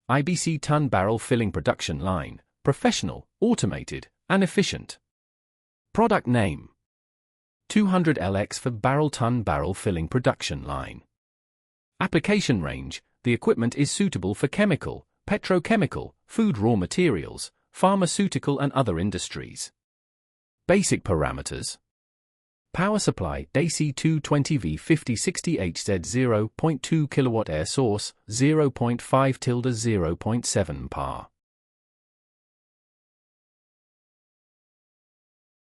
IBC ton barrel filling production line, professional, automated, and efficient. Product name: 200LX for barrel ton barrel filling production line. Application range: the equipment is suitable for chemical, petrochemical, food raw materials, pharmaceutical and other industries. Basic parameters: power supply AC 220V 5060HZ 0.2 kW, air source 0.5 × 0.7 par.